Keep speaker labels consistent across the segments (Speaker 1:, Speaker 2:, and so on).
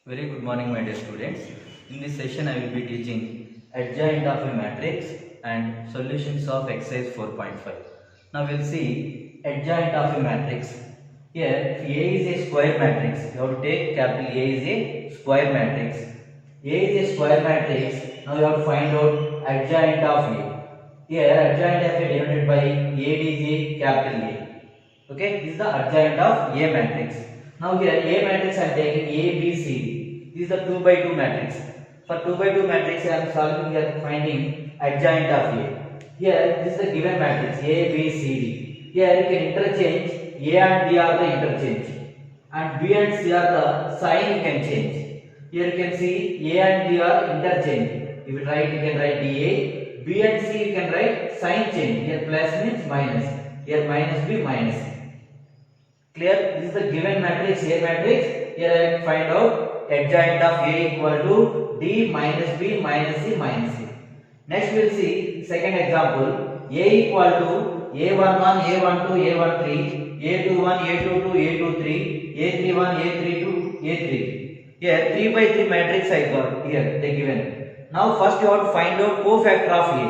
Speaker 1: Very good morning, my dear students. In this session, I will be teaching adjoint of a matrix and solutions of exercise 4.5. Now, we'll see adjoint of a matrix. Here, if A is a square matrix, you have to take capital A is a square matrix. A is a square matrix. Now, you have to find out adjoint of A. Here, adjoint of A denoted by AD is a capital A. Okay, this is the adjoint of A matrix. Now here A matrix I am taking A, B, C, D. This is the 2 by 2 matrix. For 2 by 2 matrix I am solving here finding adjoint of A. Here this is the given matrix A, B, C, D. Here you can interchange A and B are the interchange and B and C are the sign you can change. Here you can see A and B are interchange. If you write, you can write DA. B and C you can write sign change. Here plus means minus. Here minus B minus. Clear? This is the given matrix A matrix. Here I find out adjoint of A equal to D minus B minus C minus C. Next we will see second example. A equal to A11, A12, A13, A21, A22, A23, A31, A32, A33. Here 3 by 3 matrix I got here they given. Now first you have to find out cofactor of A.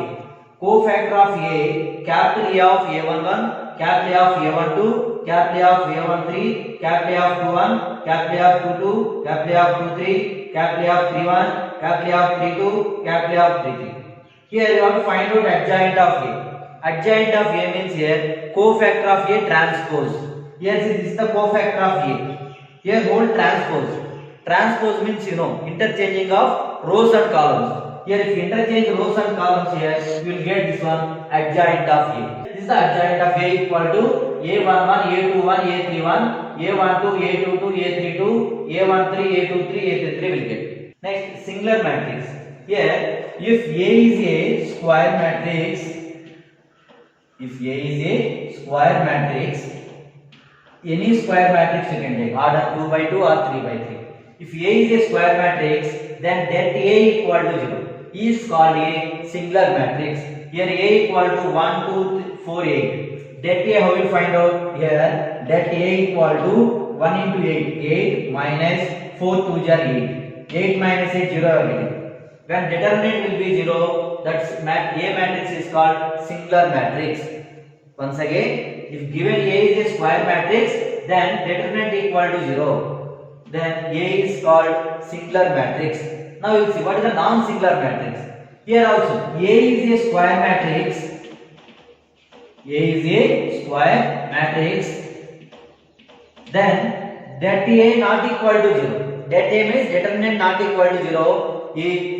Speaker 1: Cofactor of A, capital A of A11, capital A of A12, capital A of A13, capital A of 21, capital A of 22, capital A of 23, capital A of 31, capital A of 32, capital A of 33. Here you have to find out adjoint of A. Adjoint of A means here cofactor of A transpose. Here see this is the cofactor of A. Here whole transpose. Transpose means interchanging of rows and columns. Here if you interchange rows and columns here, you will get this one adjoint of A. This is the adjoint of A equal to A11, A21, A31, A12, A22, A32, A13, A23, A33 will get. Next, singular matrix. Here, if A is a square matrix, any square matrix you can take, order 2 by 2 or 3 by 3. If A is a square matrix, then that A equal to 0 is called a singular matrix. Here A equal to 1, 2, 3, 4, 8. That A how we find out? Here that A equal to 1 into 8. 8 minus 4 to 8. 8 minus 8 0 again. When determinant will be 0, that's A matrix is called singular matrix. Once again, if given A is a square matrix, then determinant equal to 0. Then A is called singular matrix. Now you will see what is a non-singular matrix. Here also A is a square matrix. Then that A not equal to 0. That A means determinant not equal to 0.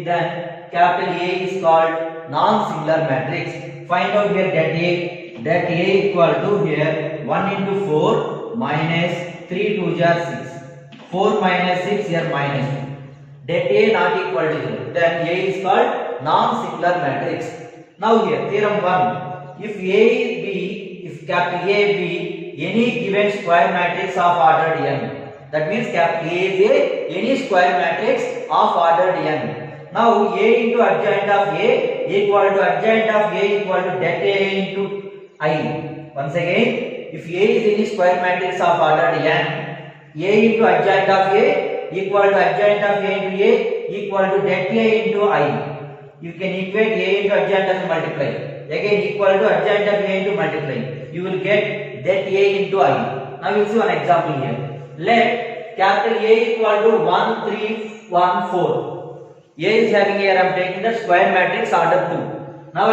Speaker 1: Then capital A is called non-singular matrix. Find out here that A equal to here 1 into 4 minus 3 2 6. 4 minus 6 here minus 2. That A not equal to 0. Then A is called non-singular matrix. Now here theorem 1. If capital A be any given square matrix of ordered n. That means capital A is any square matrix of ordered n. Now A into adjoint of A equal to adjoint of A equal to that A into I. Once again, if A is any square matrix of ordered n, A into adjoint of A equal to adjoint of A into A equal to that A into I. You can equate A into adjoint of A multiply. Again equal to adjoint of A into multiply. You will get that A into I. Now you will see one example here. Let capital A equal to 1, 3, 1, 4. A is having here, I am taking the square matrix order 2. Now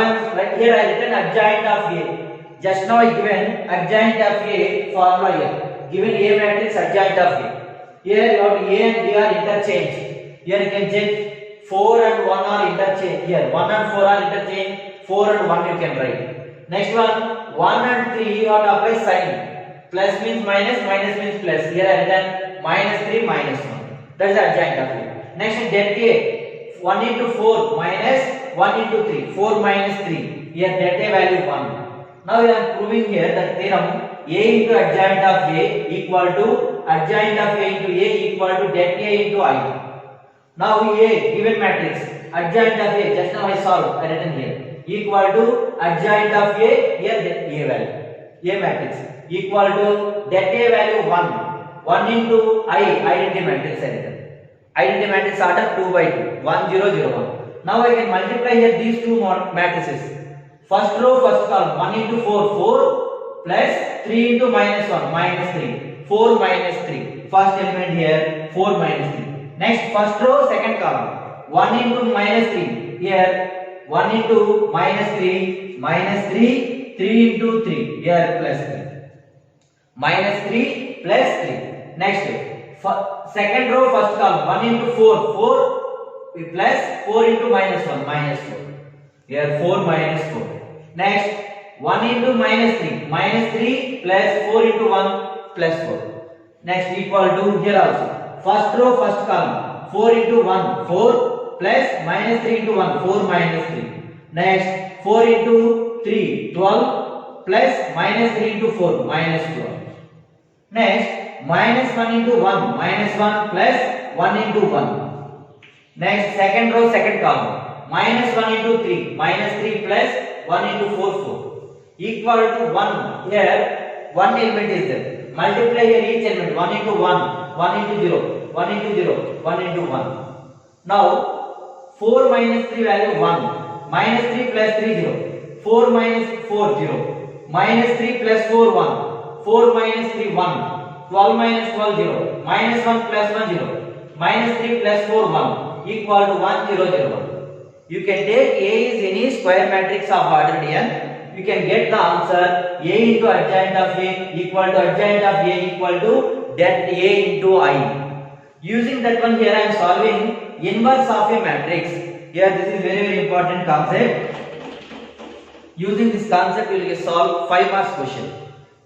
Speaker 1: here I written adjoint of A. Just now I given adjoint of A formula here. Given A matrix adjoint of A. Here you have A and B are interchanged. Here you can change 4 and 1 are interchanged. Here 1 and 4 are interchanged. 4 and 1 you can write. Next one and 3 you have to apply sign. Plus means minus, minus means plus. Here I written minus 3 minus 1. That is the adjoint of A. Next that A. 1 into 4 minus 1 into 3. 4 minus 3. Here that A value 1. Now I am proving here that theorem A into adjoint of A equal to adjoint of A into A equal to that A into I. Now A given matrix adjoint of A, just now I solved, I written here, equal to adjoint of A, here that A value, A matrix equal to that A value 1. 1 into I, identity matrix I written. Identity matrix order 2 by 2, 1 0 0 1. Now I can multiply here these two matrices. First row, first column, 1 into 4, 4 plus 3 into minus 1, minus 3, 4 minus 3. First element here, 4 minus 3. Next, first row, second column, 1 into minus 3. Here, 1 into minus 3, minus 3, 3 into 3. Here, plus 3. Minus 3 plus 3. Next, second row, first column, 1 into 4, 4 plus 4 into minus 1, minus 4. Here 4 minus 4. Next, 1 into minus 3, minus 3 plus 4 into 1 plus 4. Next, equal to here also. First row, first column, 4 into 1, 4 plus minus 3 into 1, 4 minus 3. Next, 4 into 3, 12 plus minus 3 into 4, minus 12. Next, minus 1 into 1, minus 1 plus 1 into 1. Next, second row, second column, minus 1 into 3, minus 3 plus 1 into 4, 4. Equal to 1, here 1 element is there. Multiply here each element, 1 into 1, 1 into 0, 1 into 0, 1 into 1. Now, 4 minus 3 value 1, minus 3 plus 3 0, 4 minus 4 0, minus 3 plus 4 1, 4 minus 3 1, 12 minus 12 0, minus 1 plus 1 0, minus 3 plus 4 1. Equal to 1 0 0 1. You can take A is any square matrix of order n. You can get the answer A into adjoint of A equal to adjoint of A equal to det A into I. Using that one here I am solving inverse of a matrix. Here this is very important concept. Using this concept you will solve 5 marks question.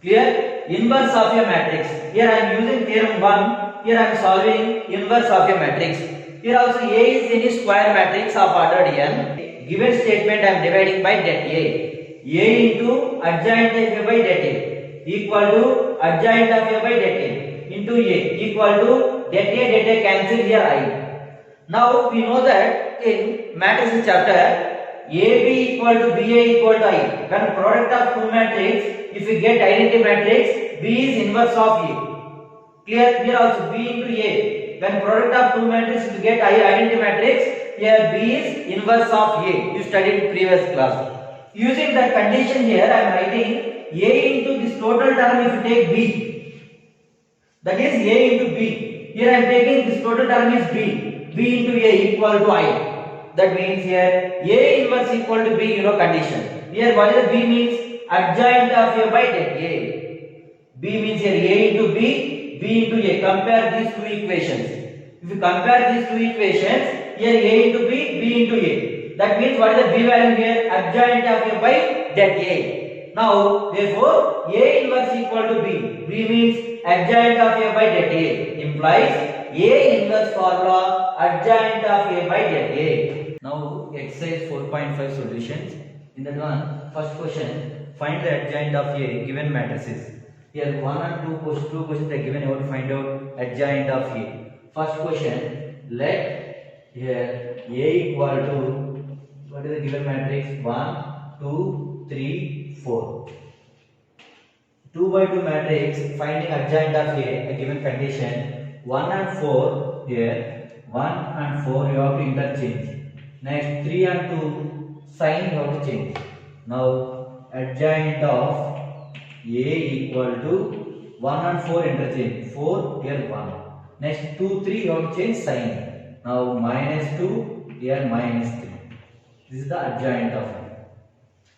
Speaker 1: Clear? Inverse of a matrix. Here I am using theorem 1. Here I am solving inverse of a matrix. Here also A is any square matrix of order n. Given statement I am dividing by det A. A into adjoint of A by det A equal to adjoint of A by det A into A equal to det A cancel here I. Now we know that in matrix chapter AB equal to BA equal to I. When product of two matrix, if we get identity matrix, B is inverse of A. Clear? Here also B into A. When product of two matrices you get identity matrix, here B is inverse of A. You studied in previous class. Using that condition here, I am writing A into this total term if you take B. That is A into B. Here I am taking this total term is B. B into A equal to I. That means here A inverse equal to B, condition. Here what is the B means? Adjoint of A by det A. B means here A into B, B into A. Compare these two equations. If you compare these two equations, here A into B, B into A. That means what is the B value here? Adjoint of A by det A. Now, therefore, A inverse equal to B. B means adjoint of A by det A. Implies A inverse formula adjoint of A by det A. Now, exercise 4.5 solutions. In that one, first question, find the adjoint of A given matrices. Here 1 and 2 questions are given. I want to find out adjoint of A. First question, let here A equal to, what is the given matrix? 1, 2, 3, 4. 2 by 2 matrix, finding adjoint of A given condition. 1 and 4 here, 1 and 4 you have to interchange. Next 3 and 2 sign you have to change. Now adjoint of A equal to 1 and 4 interchange. 4 here 1. Next 2, 3 you have to change sign. Now minus 2 here minus 3. This is the adjoint of A.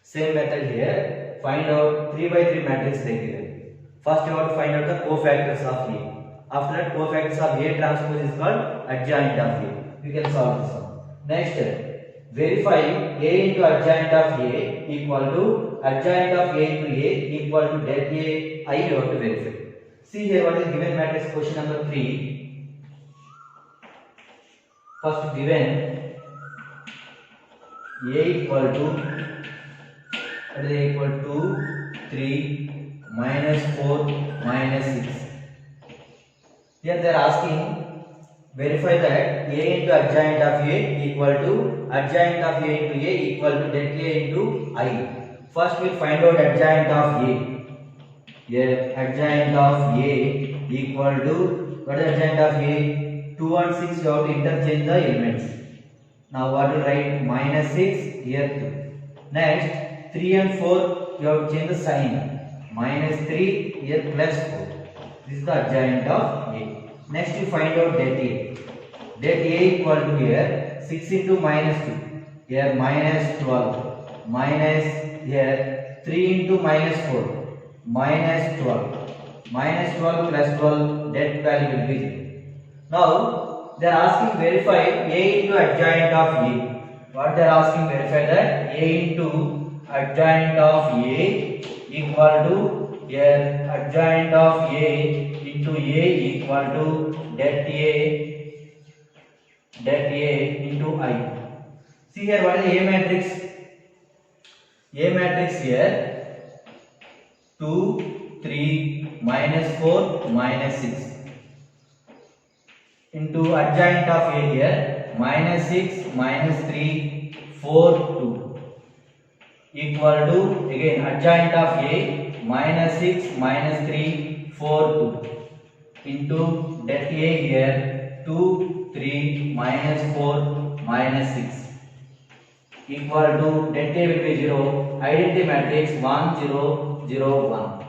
Speaker 1: Same method here. Find out 3 by 3 matrix they given. First you have to find out the cofactors of A. After that cofactors of A transpose is called adjoint of A. We can solve this one. Next, verify A into adjoint of A equal to adjoint of A into A equal to det A I you have to verify. See here what is given matrix question number 3. First given A equal to 3 minus 4 minus 6. Here they are asking verify that A into adjoint of A equal to adjoint of A into A equal to det A into I. First we will find out adjoint of A. Here adjoint of A equal to, what is adjoint of A? 2 and 6 you have to interchange the elements. Now what to write? Minus 6 here 2. Next 3 and 4 you have to change the sign. Minus 3 here plus 4. This is the adjoint of A. Next you find out det A. Det A equal to here 6 into minus 2. Here minus 12. Minus here 3 into minus 4. Minus 12. Minus 12 plus 12, that value will be 0. Now they are asking verify A into adjoint of A. What they are asking verify that A into adjoint of A equal to here adjoint of A into A equal to det A into I. See here what is A matrix? A matrix here 2, 3, minus 4, minus 6 into adjoint of A here minus 6, minus 3, 4, 2 equal to again adjoint of A minus 6, minus 3, 4, 2 into det A here 2, 3, minus 4, minus 6 equal to det A will be 0. Identity matrix 1, 0, 0, 1.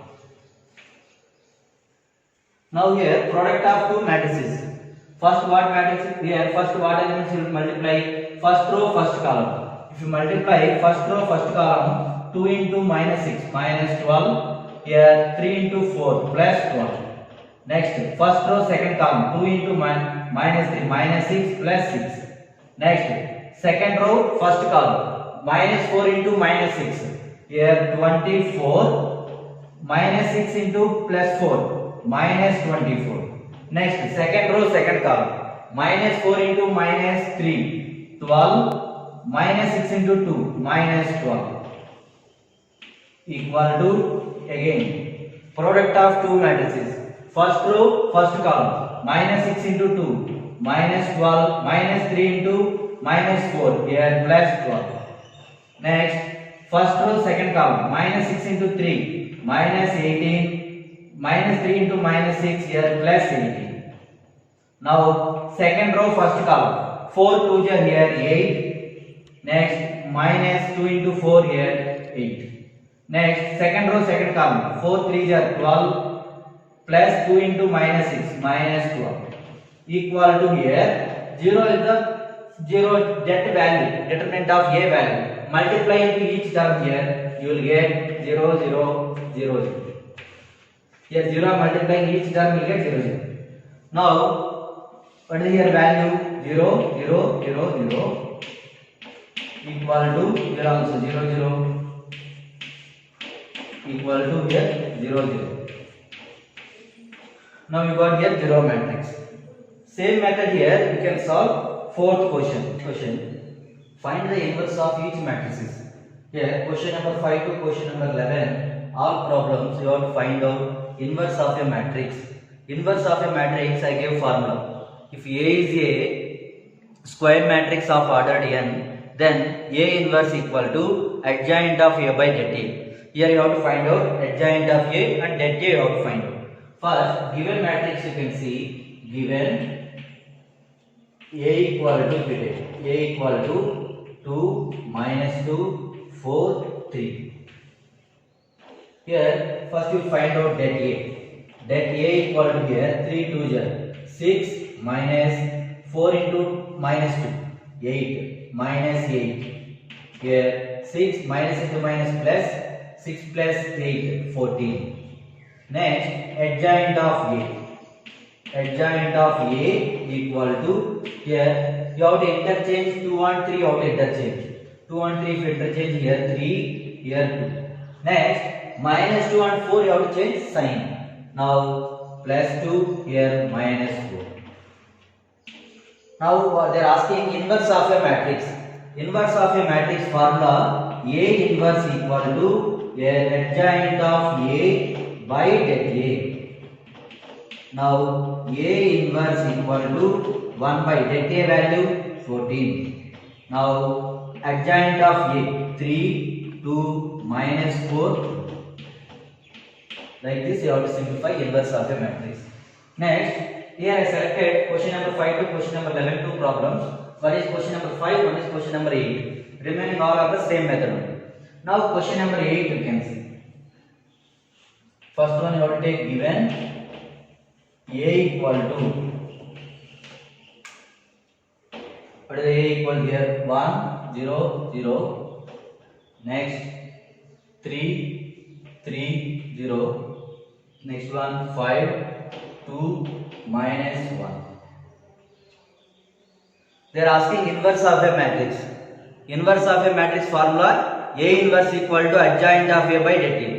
Speaker 1: Now here product of two matrices. First what matrix here? First what elements you will multiply? First row, first column. If you multiply first row, first column, 2 into minus 6, minus 12. Here 3 into 4, plus 12. Next first row, second column, 2 into minus 3, minus 6, plus 6. Next second row, first column, minus 4 into minus 6. Here 24, minus 6 into plus 4, minus 24. Next second row, second column, minus 4 into minus 3, 12, minus 6 into 2, minus 12 equal to again product of two matrices. First row, first column, minus 6 into 2, minus 12, minus 3 into minus 4, here plus 12. Next first row, second column, minus 6 into 3, minus 18, minus 3 into minus 6, here plus 18. Now second row, first column, 4 2 here 8. Next minus 2 into 4 here 8. Next second row, second column, 4 3 12 plus 2 into minus 6, minus 12 equal to here 0 is the 0 det value, determinant of A value. Multiply into each term here, you will get 0 0 0 0. Here 0 multiplying each term will get 0 0. Now what is here value? 0 0 0 0 equal to here also 0 0 equal to here 0 0. Now you got here 0 matrix. Same method here you can solve fourth question. Find the inverse of each matrices. Here question number 5 to question number 11, all problems you have to find out inverse of a matrix. Inverse of a matrix I gave formula. If A is a square matrix of ordered n, then A inverse equal to adjoint of A by det A. Here you have to find out adjoint of A and det A you have to find out. First given matrix you can see given A equal to A equal to 2 minus 2 4 3. Here first you find out det A. Det A equal to here 3 2 6 minus 4 into minus 2 8 minus 8. Here 6 minus into minus plus 6 plus 8 14. Next adjoint of A. Adjoint of A equal to here you have to interchange 2 and 3 you have to interchange. 2 and 3 if you interchange here 3 here 2. Next minus 2 and 4 you have to change sign. Now plus 2 here minus 4. Now they are asking inverse of a matrix. Inverse of a matrix formula A inverse equal to adjoint of A by det A. Now A inverse equal to 1 by det A value 14. Now adjoint of A 3 2 minus 4. Like this you have to simplify inverse of a matrix. Next here I selected question number 5 to question number 11 two problems. One is question number 5, one is question number 8. Remaining all are the same method only. Now question number 8 you can see. First one you have to take given a equal to, what is the a equal here? 1 0 0. Next 3 3 0. Next one 5 2 minus 1. They are asking inverse of a matrix. Inverse of a matrix formula, A inverse equal to adjoint of A by det A.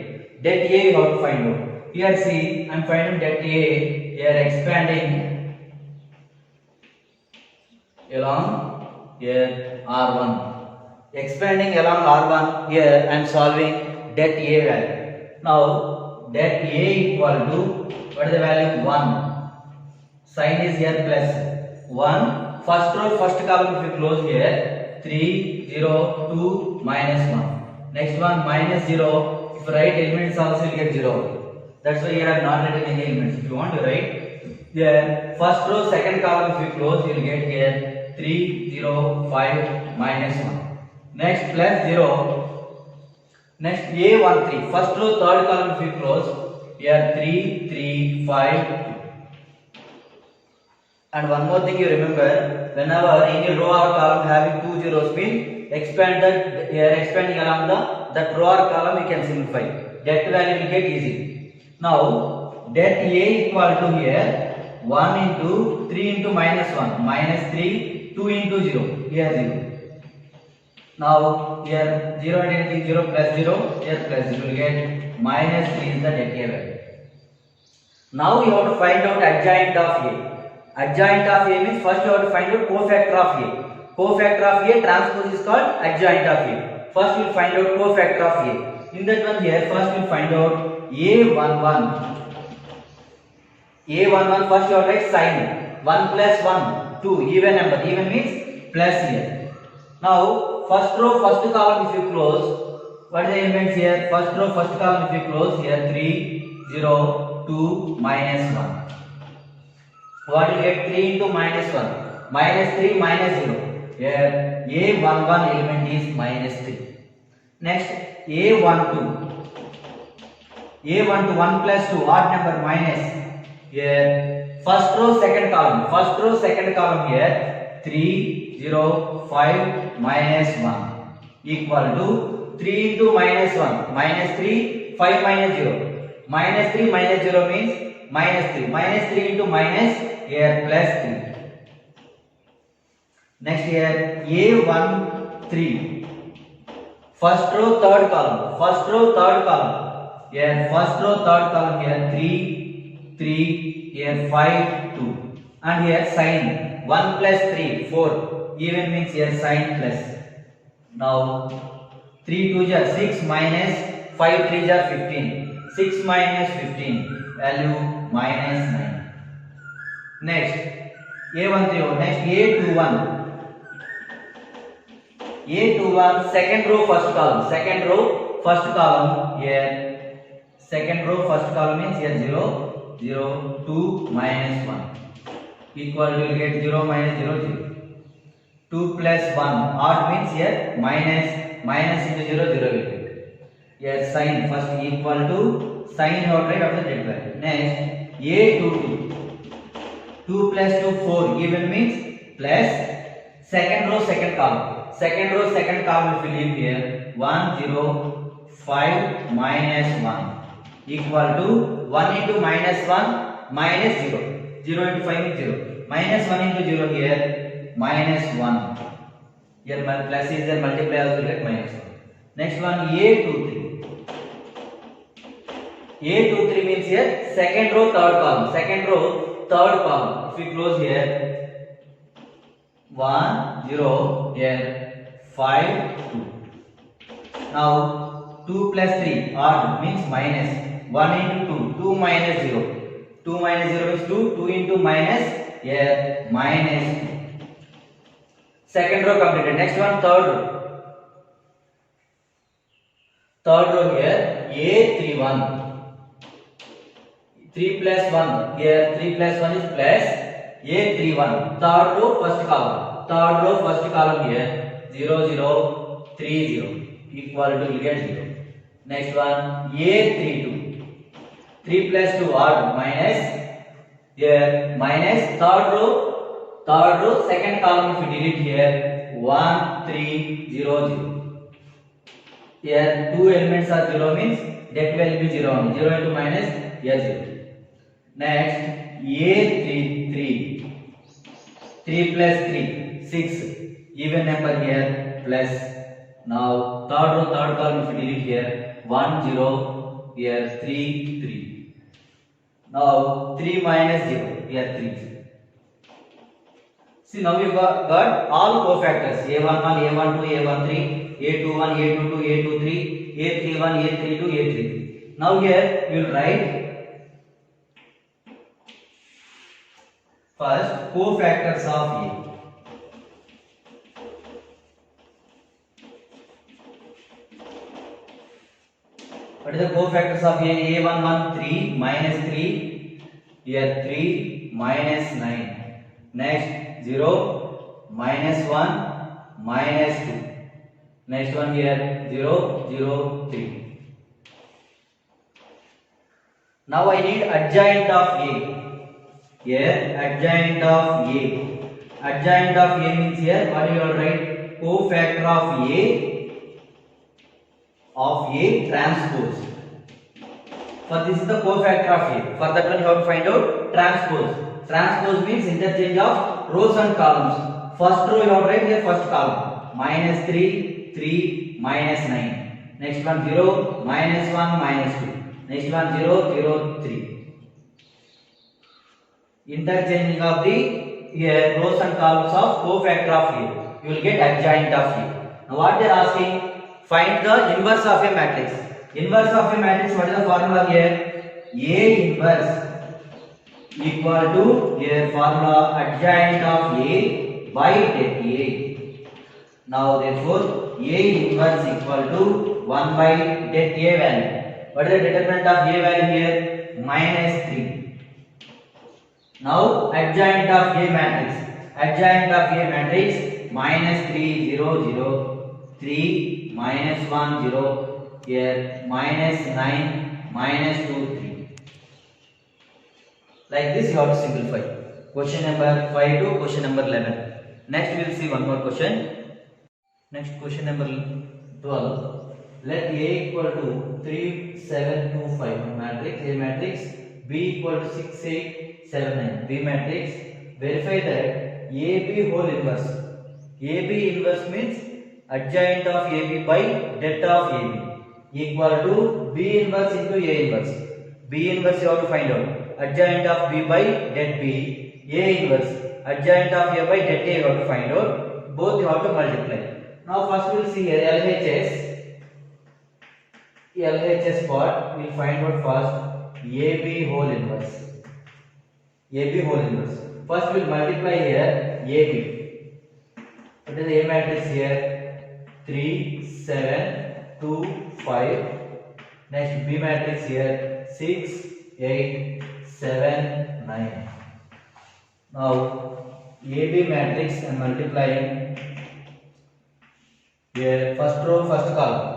Speaker 1: Det A you have to find out. Here see, I am finding det A. Here expanding along here R1. Expanding along R1, here I am solving det A value. Now det A equal to, what is the value? 1. Sign is here plus 1. First row, first column if you close here, 3 0 2 minus 1. Next one minus 0. If you write elements also you get 0. That's why here I am not writing any elements. If you want to write here first row, second column if you close you will get here 3 0 5 minus 1. Next plus 0. Next A1 3. First row, third column if you close here 3 3 5. And one more thing you remember, whenever any row or column having two zeros means expanding along that row or column you can simplify. Det value will get easy. Now det A equal to here 1 into 3 into minus 1 minus 3 2 into 0 here 0. Now here 0 and anything 0 plus 0 here plus 0 will get minus 3 is the det A value. Now you have to find out adjoint of A. Adjoint of A means first you have to find out cofactor of A. Cofactor of A, transpose is called adjoint of A. First we will find out cofactor of A. In that one here, first we will find out A11. A11, first you have to write sign. 1 plus 1, 2, even number. Even means plus here. Now, first row, first column if you close, what is the elements here? First row, first column if you close here, 3, 0, 2, minus 1. What will get 3 into minus 1? Minus 3 minus 0. Here A11 element is minus 3. Next A12. A12 1 plus 2 odd number minus. Here first row second column. First row second column here 3 0 5 minus 1 equal to 3 into minus 1 minus 3 5 minus 0. Minus 3 minus 0 means minus 3. Minus 3 into minus here plus 3. Next here A13. First row third column. First row third column. Here first row third column here 3 3 here 5 2. And here sign 1 plus 3 4. Even means here sign plus. Now 3 2 are 6 minus 5 3 are 15. 6 minus 15 value minus 9. Next A13. Next A21. A21 second row first column. Second row first column here. Second row first column means here 0 0 2 minus 1 equal to, you will get 0 minus 0 0. 2 plus 1 odd means here minus into 0 0 will get. Here sign first equal to sign out right of the det value. Next A22. 2 plus 2 4 even means plus second row second column. Second row second column if you leave here 1 0 5 minus 1 equal to 1 into minus 1 minus 0. 0 into 5 is 0. Minus 1 into 0 here minus 1. Here plus is there, multiply also get minus 1. Next one A23. A23 means here second row third column. Second row third column. If we close here 1 0 here 5 2. Now 2 plus 3 odd means minus. 1 into 2 2 minus 0. 2 minus 0 is 2. 2 into minus here minus 2. Second row completed. Next one third row. Third row here A31. 3 plus 1, here 3 plus 1 is plus A31, third row first column, here 0 0 3 0 equal to, you get 0. Next one A32, 3 plus 2 odd, minus, here minus third row second column, if you delete here 1 3 0 0. Here two elements are 0 means that will be 0 only. 0 into minus, here 0. Next A33, 3 plus 3 6, even number here, plus. Now third row third column, if you delete here 1 0, here 3 3. Now 3 minus 0, here 3. See, now you got all cofactors A11, A12, A13, A21, A22, A23, A31, A32, A33. Now here you will write first cofactors of A. What is the cofactors of A? A11 3 minus 3, here 3 minus 9. Next 0 minus 1 minus 2. Next one here 0 0 3. Now I need adjoint of A. Here adjoint of A. Adjoint of A means here what you will write? Cofactor of A transpose. For this is the cofactor of A. For that one you have to find out transpose. Transpose means interchange of rows and columns. First row you have to write here first column. Minus 3, 3, minus 9. Next one 0, minus 1, minus 2. Next one 0, 0, 3. Interchanging of the here rows and columns of cofactor of A. You will get adjoint of A. Now what they are asking? Find the inverse of a matrix. Inverse of a matrix, what is the formula here? A inverse equal to, here formula, adjoint of A by det A. Now therefore A inverse equal to 1 by det A value. What is the determinant of A value here? Minus 3. Now adjoint of A matrix. Adjoint of A matrix, minus 3 0 0, 3 minus 1 0, here minus 9 minus 2 3. Like this you have to simplify. Question number 5 to question number 11. Next we will see one more question. Next question number 12. Let A equal to 3 7 2 5 matrix, A matrix, B equal to 6 8 7 9, B matrix. Verify that AB whole inverse. AB inverse means adjoint of AB by det of AB equal to B inverse into A inverse. B inverse you have to find out. Adjoint of B by det B. A inverse adjoint of A by det A you have to find out. Both you have to multiply. Now first we will see here LHS part. We will find out first AB whole inverse. AB whole inverse. First we will multiply here AB. What is the A matrix here? 3 7 2 5. Next B matrix here 6 8 7 9. Now AB matrix and multiplying here first row first column.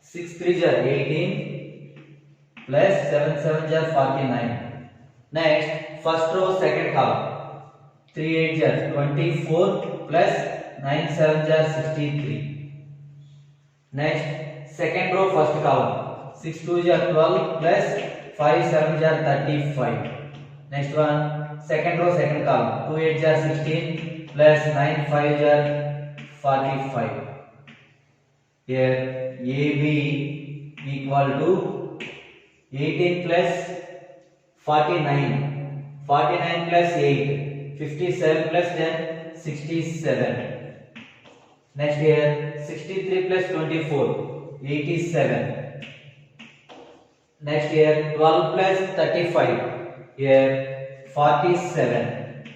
Speaker 1: 6 3 are 18 plus 7 7 are 49. Next first row second column. 3 8 are 24 plus 9 7 are 63. Next second row first column. 6 2 are 12 plus 5 7 are 35. Next one second row second column. 2 8 are 16 plus 9 5 are 45. Here AB equal to 18 plus 49. 49 plus 8. 57 plus 10. 67. Next here 63 plus 24. 87. Next here 12 plus 35. Here 47.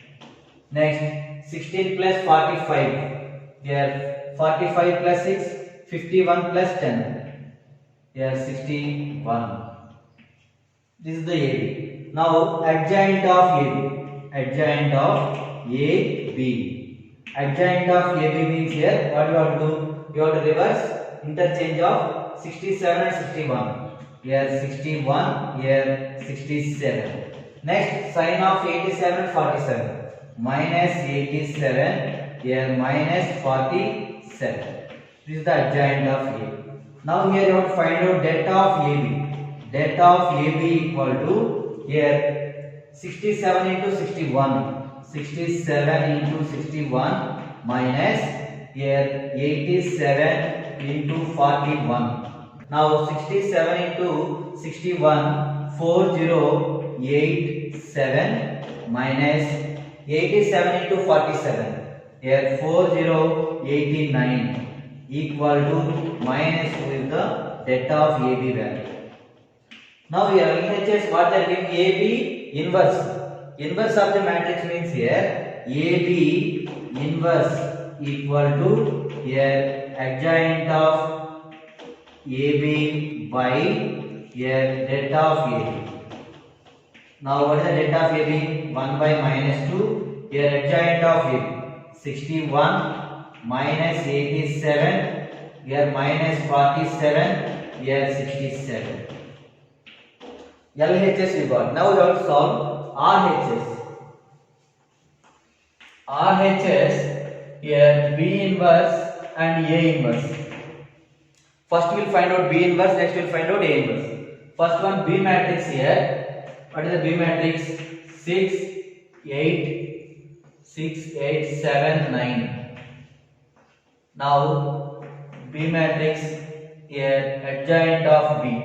Speaker 1: Next 16 plus 45. Here 45 plus 6. 51 plus 10. Here 61. This is the AB. Now adjoint of AB. Adjoint of AB. Adjoint of AB means here what you have to do? You have to reverse interchange of 67 and 61. Here 61, here 67. Next sign of 87 and 47. Minus 87, here minus 47. This is the adjoint of A. Now here you have to find out delta of AB. Delta of AB equal to here 67 into 61. 67 into 61 minus here 87 into 41. Now 67 into 61 4087 minus 87 into 47 here 4089 equal to minus with the delta of AB value. Now here LHS what they are giving AB inverse. Inverse of the matrix means here AB inverse equal to here adjoint of AB by here delta of AB. Now what is the delta of AB? 1 by minus 2. Here adjoint of AB 61 minus 87. Here minus 47. Here 67. LHS we got. Now we have to solve RHS. RHS here B inverse and A inverse. First we will find out B inverse, next we will find out A inverse. First one B matrix here. What is the B matrix? 6, 8, 6, 8, 7, 9. Now B matrix here adjoint of B.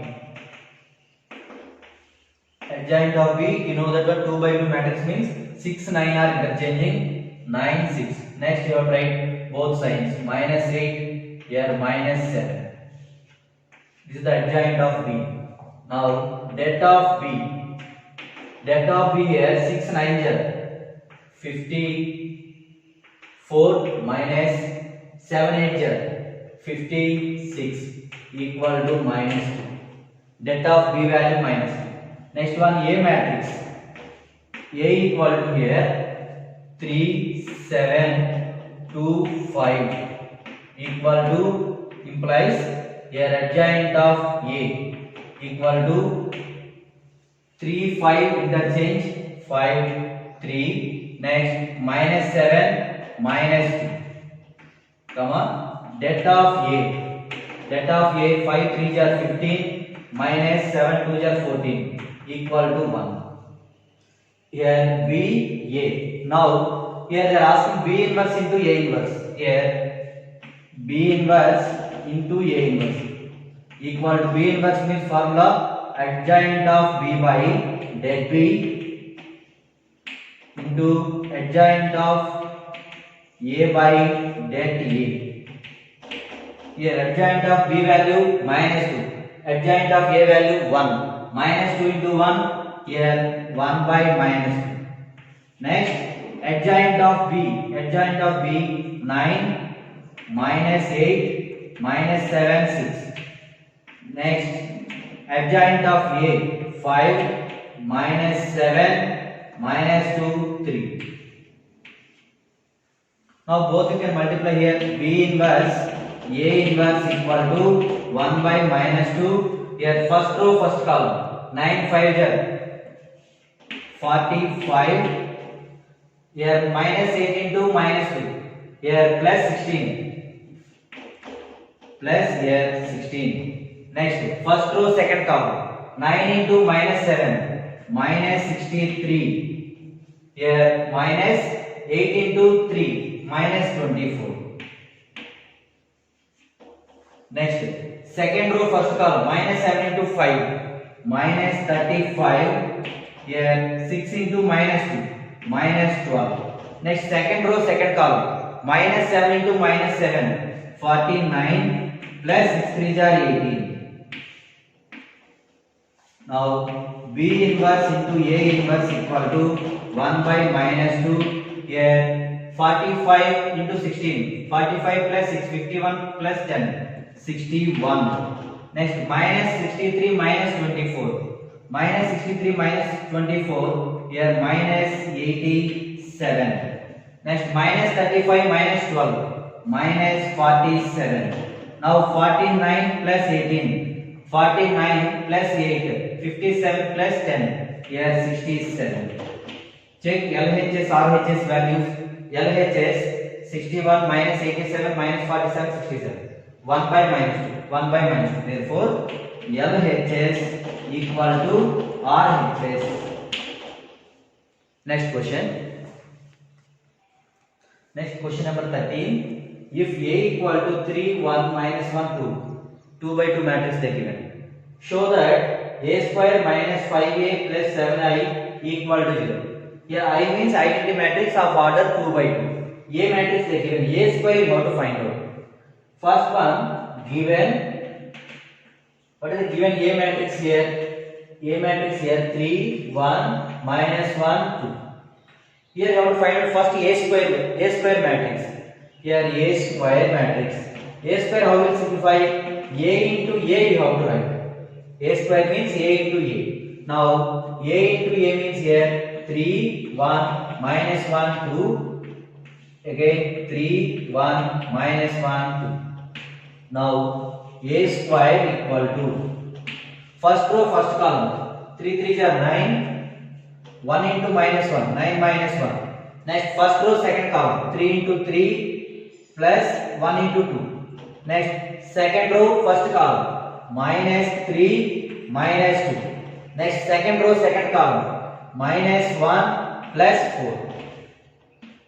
Speaker 1: Adjoint of B, you know that one 2 by 2 matrix means 6, 9 are interchanging, 9, 6. Next you have to write both signs, minus 8, here minus 7. This is the adjoint of B. Now delta of B. Delta of B here 6, 9 54 minus 7, 8 56 equal to minus 2. Delta of B value minus 2. Next one A matrix. A equal to here 3, 7, 2, 5 equal to implies here adjoint of A equal to 3, 5 interchange 5, 3. Next minus 7, minus 2. Come on. Delta of A. Delta of A 5, 3 are 15 minus 7, 2 are 14 equal to 1. Here B A. Now here they are asking B inverse into A inverse. Here B inverse into A inverse equal to B inverse means formula adjoint of B by det B into adjoint of A by det A. Here adjoint of B value minus 2, adjoint of A value 1. Minus 2 into 1, here 1 by minus 2. Next, adjoint of B 9, minus 8, minus 7, 6. Next, adjoint of A 5, minus 7, minus 2, 3. Now both you can multiply here. B inverse A inverse equal to 1 by minus 2. Here first row first column 9 5 45. Here minus 8 into minus 2. Here plus 16. Plus here 16. Next first row second column 9 into minus 7. Minus 63. Here minus 8 into 3. Minus 24. Next second row first column minus 7 into 5 minus 35. Here 6 into minus 2 minus 12. Next second row second column minus 7 into minus 7 49 plus 6 3 are 18. Now B inverse into A inverse equal to 1 by minus 2. Here 45 into 16. 45 plus 6 51 plus 10 61. Next minus 63 minus 24. minus 63 minus 24, here minus 87. Next minus 35 minus 12, minus 47. Now 49 plus 18, 49 plus 8, 57 plus 10, here 67. Check LHS RHS values. LHS 61 minus 87 minus 47, 67. 1 by minus 2, 1 by minus 2. Therefore LHS equal to RHS. Next question. Next question number 13. If A equal to 3, 1, minus 1, 2, 2 by 2 matrix they given. Show that A square minus 5A plus 7I equal to 0. Here I means identity matrix of order 2 by 2. A matrix they given. A square you have to find out. First one given. What is the given A matrix here? A matrix here 3, 1, minus 1, 2. Here you have to find out first A square matrix. Here A square matrix. A square how will simplify? A into A you have to write. A square means A into A. Now A into A means here 3, 1, minus 1, 2. Again 3, 1, minus 1, 2. Now A square equal to first row first column. 3 3s are 9. 1 into minus 1, 9 minus 1. Next first row second column. 3 into 3 plus 1 into 2. Next second row first column. Minus 3 minus 2. Next second row second column. Minus 1 plus 4.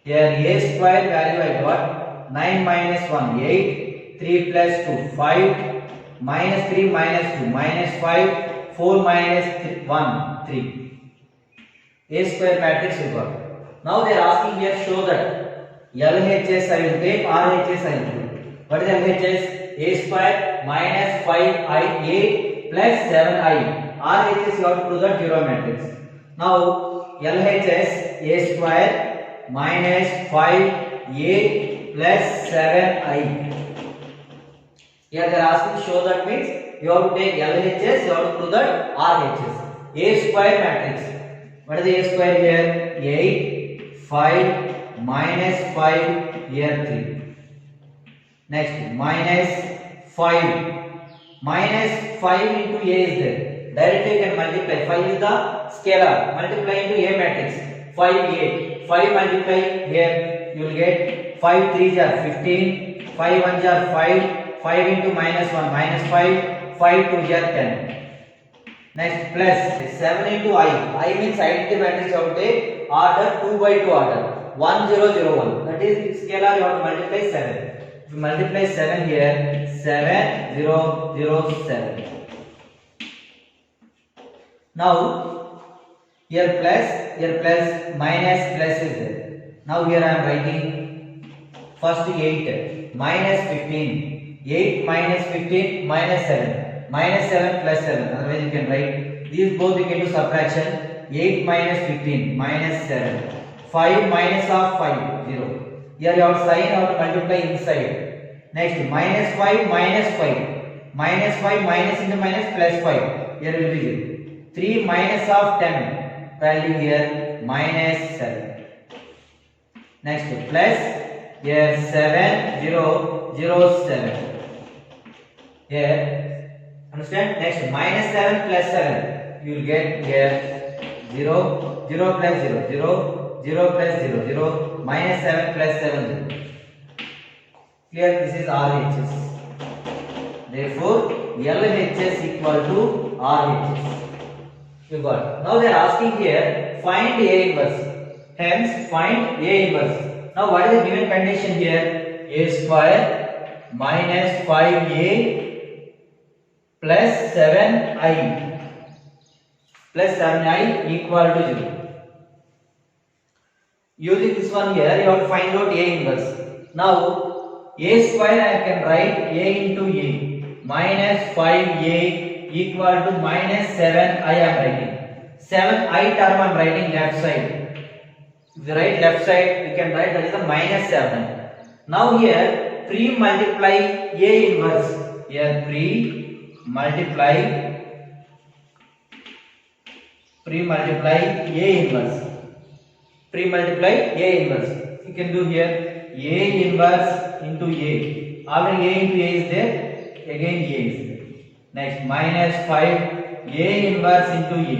Speaker 1: Here A square value I got 9 minus 1 8. 3 plus 2 5. Minus 3 minus 2 minus 5. 4 minus 1 3. A square matrix we got. Now they are asking here show that LHS I will take, RHS I will take. What is LHS? A square minus 5IA plus 7I. RHS you have to do the zero matrix. Now LHS A square minus 5A plus 7I. Here they are asking show that means you have to take LHS, you have to do that RHS. A square matrix. What is the A square here? 8, 5, minus 5, here 3. Next, minus 5. Minus 5 into A is there. Directly you can multiply. 5 is the scalar. Multiply into A matrix. 5A. 5 multiply here. You will get 5 3s are 15. 5 1s are 5. 5 into minus 1. Minus 5. 5 2s are 10. Next plus 7 into I means identity matrix you have to take order 2 by 2 order 1 0 0 1. That is scalar you have to multiply 7. If you multiply 7 here 7 0 0 7. Now here plus minus plus is there. Now here I am writing first 8 minus 15. 8 minus 15 minus 7. Minus 7 plus 7. Otherwise you can write these both you can do subtraction. 8 minus 15 minus 7. 5 minus of 5 0. Here you have sign how to multiply inside. Next minus 5 minus 5. Minus 5 minus into minus plus 5. Here will be 0. 3 minus of 10. Value here minus 7. Next plus here 7 0 0 7. Here understand? Next minus 7 plus 7 you will get here 0 0 plus 0 0 0 plus 0 0 minus 7 plus 7 0. Clear? This is RHS. Therefore LHS equal to RHS. You got. Now they are asking here find A inverse. Hence find A inverse. Now what is the given condition here? A square minus 5A plus 7I plus 7I equal to 0. Using this one here you have to find out A inverse. Now A square I can write A into A minus 5A equal to minus 7I I am writing. 7I term I am writing left side. If you write left side you can write that is a minus 7. Now here pre-multiply A inverse. Here pre multiply Pre-multiply A inverse. Pre-multiply A inverse. You can do here A inverse into A. Already A into A is there. Again A is there. Next minus 5 A inverse into A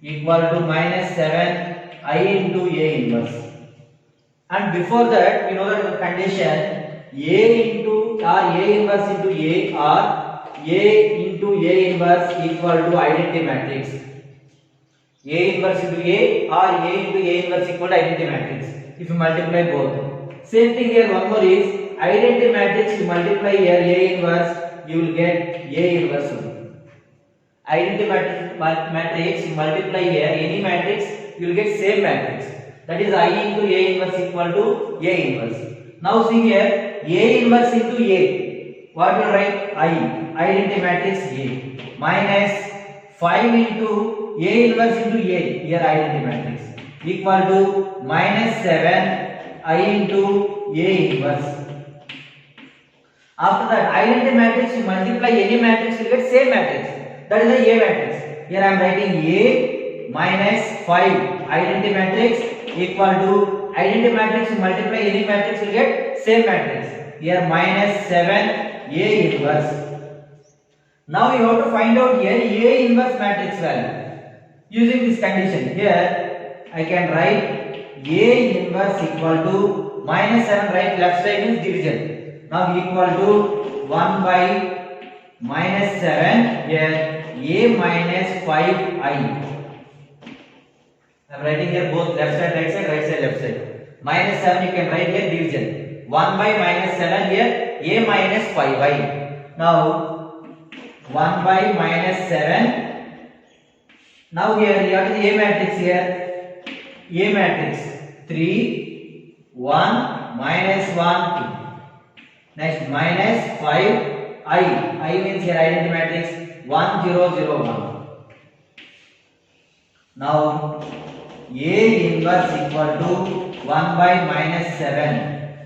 Speaker 1: equal to minus 7 I into A inverse. And before that, we know that the condition A into or A inverse into A or A into A inverse equal to identity matrix. A inverse into A or A into A inverse equal to identity matrix. If you multiply both. Same thing here. One more is identity matrix. You multiply here A inverse, you will get A inverse only. Identity matrix, you multiply here any matrix, you will get same matrix. That is I into A inverse equal to A inverse. Now see here A inverse into A. What will write? I. Identity matrix A. Minus 5 into A inverse into A. Here identity matrix. Equal to minus 7 I into A inverse. After that identity matrix, you multiply any matrix, you get same matrix. That is the A matrix. Here I am writing A minus 5 identity matrix equal to identity matrix, you multiply any matrix, you get same matrix. Here minus 7 A inverse. Now you have to find out here A inverse matrix value. Using this condition, here I can write A inverse equal to minus 7, right left side means division. Now equal to 1 by minus 7, here A minus 5I. I am writing here both left side, right side, left side. Minus 7 you can write here division. 1 by minus 7 here A minus 5I. Now 1 by minus 7. Now here you have the A matrix here. A matrix 3, 1, minus 1, 2. Next minus 5 I means here identity matrix 1, 0, 0, 1. Now A inverse equal to 1 by minus 7.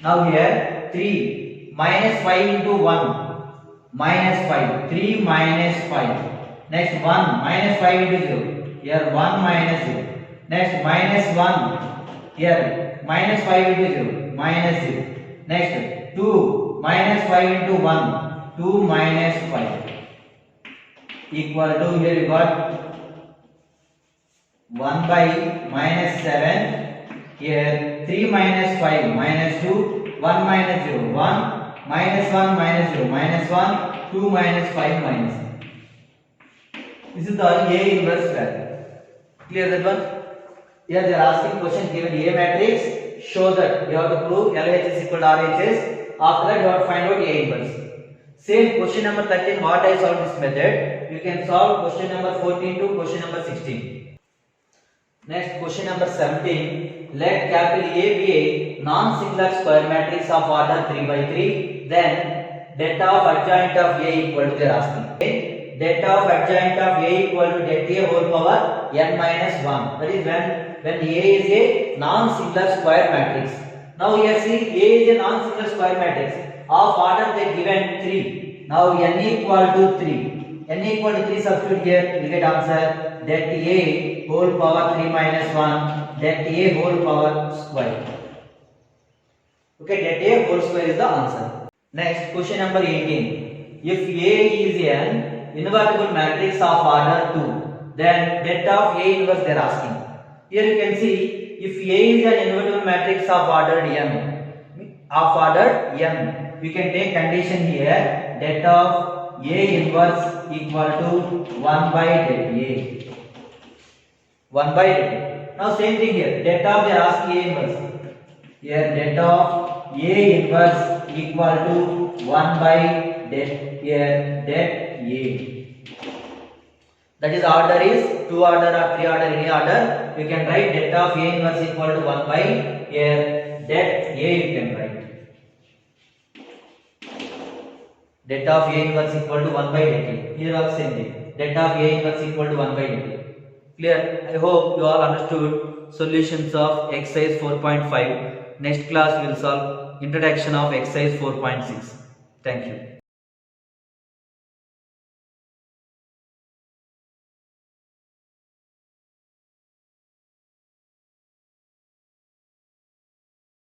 Speaker 1: Now here 3 minus 5 into 1 minus 5. 3 minus 5. Next 1 minus 5 into 0. Here 1 minus 0. Next minus 1. Here minus 5 into 0. Minus 0. Next 2 minus 5 into 1. 2 minus 5. Equal to here you got 1 by minus 7. Here 3 minus 5 minus 2. 1 minus 0. 1 minus 1 minus 0. Minus 1. 2 minus 5 minus 1. This is the A inverse value. Clear that one? Here they are asking question given A matrix. Show that you have to prove LHS is equal to RHS. After that you have to find out A inverse. Same question number 13. What I solved this method, you can solve question number 14 to question number 16. Next question number 17. Let capital A be a non-singular square matrix of order 3 by 3. Then delta of adjoint of A equal to, they are asking. Okay? Delta of adjoint of A equal to delta A whole power n minus 1. That is when A is a non-singular square matrix. Now here see A is a non-singular square matrix of order they given 3. Now n equal to 3. N equal to 3 substitute here, you get answer delta A whole power 3 minus 1. Delta A whole power square. Okay, delta A whole square is the answer. Next question number 18. If A is an invertible matrix of order 2, then delta of A inverse they are asking. Here you can see if A is an invertible matrix of order m, we can take condition here delta of A inverse equal to 1 by delta A. 1 by delta A. Now same thing here, delta of they are asking A inverse. Here delta of A inverse equal to 1 by delta A. That is order is 2 order or 3 order, any order. You can write delta of A inverse equal to 1 by here delta A you can write. Delta of A inverse equal to 1 by delta A. Here also same thing. Delta of A inverse equal to 1 by delta A. Clear? I hope you all understood solutions of exercise 4.5. Next class we will solve introduction of exercise 4.6. Thank you.